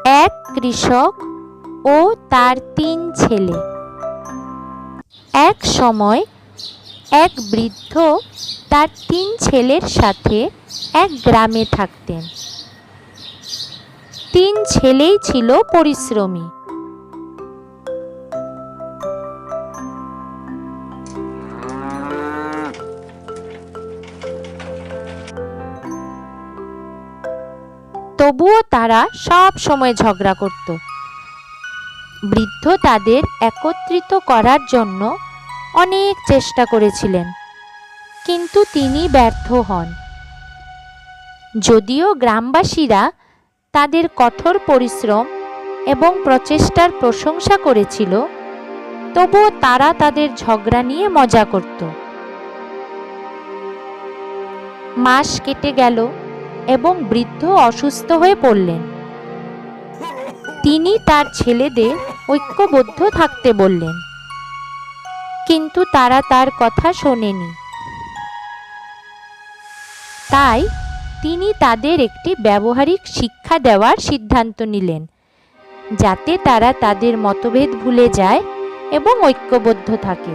এক কৃষক ও তার ৩ ছেলে। এক সময় এক বৃদ্ধ তার ৩ ছেলের সাথে এক গ্রামে থাকতেন। ৩ ছেলেই ছিল পরিশ্রমী। তবুও তারা সব সময় ঝগড়া করত। বৃদ্ধ তাদের একত্রিত করার জন্য অনেক চেষ্টা করেছিলেন, কিন্তু তিনি ব্যর্থ হন। যদিও গ্রামবাসীরা তাদের কঠোর পরিশ্রম এবং প্রচেষ্টার প্রশংসা করেছিল, তবুও তারা তাদের ঝগড়া নিয়ে মজা করত। মাস কেটে গেল এবং বৃদ্ধ অসুস্থ হয়ে পড়লেন। তিনি তার ছেলেদের ঐক্যবদ্ধ থাকতে বললেন, কিন্তু তারা তার কথা শোনেনি। তাই তিনি তাদের একটি ব্যবহারিক শিক্ষা দেওয়ার সিদ্ধান্ত নিলেন, যাতে তারা তাদের মতভেদ ভুলে যায় এবং ঐক্যবদ্ধ থাকে।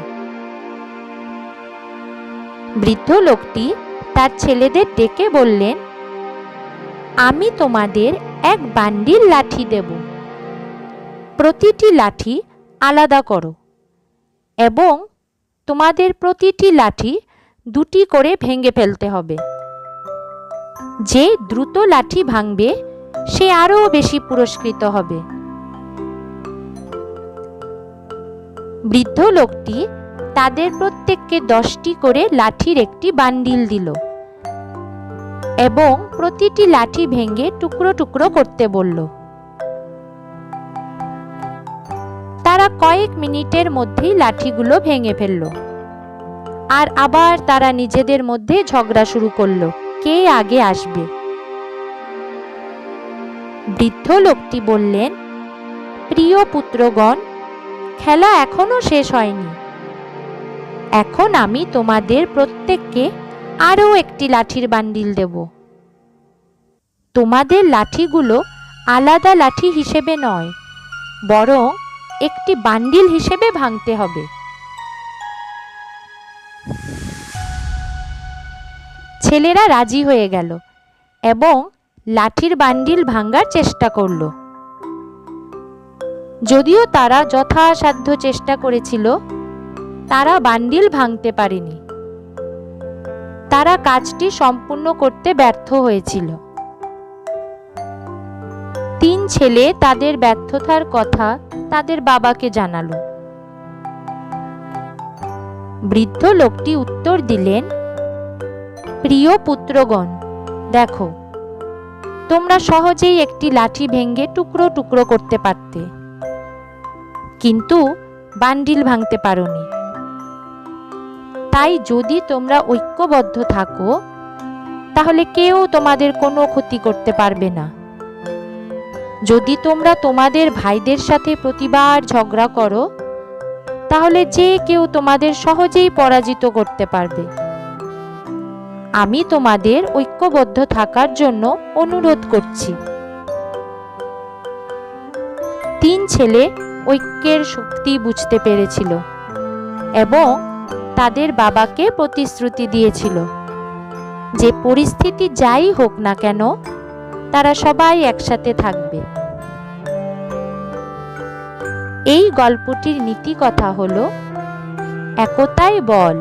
বৃদ্ধ লোকটি তার ছেলেদের ডেকে বললেন, আমি তোমাদের এক বান্ডিল লাঠি দেব। প্রতিটি লাঠি আলাদা করো এবং তোমাদের প্রতিটি লাঠি 2টি করে ভেঙে ফেলতে হবে। যে দ্রুত লাঠি ভাঙবে সে আরও বেশি পুরস্কৃত হবে। বৃদ্ধ লোকটি তাদের প্রত্যেককে 10টি করে লাঠির একটি বান্ডিল দিল এবং প্রতিটি লাঠি ভেঙে টুকরো টুকরো করতে বলল। তারা কয়েক মিনিটের মধ্যেই লাঠিগুলো ভেঙে ফেলল, আর আবার তারা নিজেদের মধ্যে ঝগড়া শুরু করলো, কে আগে আসবে। বৃদ্ধ লোকটি বললেন, প্রিয় পুত্রগণ, খেলা এখনো শেষ হয়নি। এখন আমি তোমাদের প্রত্যেককে আরও একটি লাঠির বান্ডিল দেব। তোমাদের লাঠিগুলো আলাদা লাঠি হিসেবে নয়, বরং একটি বান্ডিল হিসেবে ভাঙতে হবে। ছেলেরা রাজি হয়ে গেল এবং লাঠির বান্ডিল ভাঙার চেষ্টা করল। যদিও তারা যথাসাধ্য চেষ্টা করেছিল, তারা বান্ডিল ভাঙতে পারেনি। তারা কাজটি সম্পূর্ণ করতে ব্যর্থ হয়েছিল। 3 ছেলে তাদের ব্যর্থতার কথা তাদের বাবাকে জানালো। বৃদ্ধ লোকটি উত্তর দিলেন, প্রিয় পুত্রগণ, দেখো, তোমরা সহজেই একটি লাঠি ভেঙে টুকরো টুকরো করতে পারতে, কিন্তু বান্ডিল ভাঙতে পারোনি। তাই যদি তোমরা ঐক্যবদ্ধ থাকো, তাহলে কেউ তোমাদের কোনো ক্ষতি করতে পারবে না। যদি তোমরা তোমাদের ভাইদের সাথে প্রতিবার ঝগড়া করো, তাহলে যে কেউ তোমাদের সহজেই পরাজিত করতে পারবে। আমি তোমাদের ঐক্যবদ্ধ থাকার জন্য অনুরোধ করছি। 3 ছেলে ঐক্যের শক্তি বুঝতে পেরেছিল এবং তাদের বাবাকে প্রতিশ্রুতি দিয়েছিল যে পরিস্থিতি যাই হোক না কেন, তারা সবাই একসাথে থাকবে। এই গল্পটির নীতি কথা হলো, একতাই বল।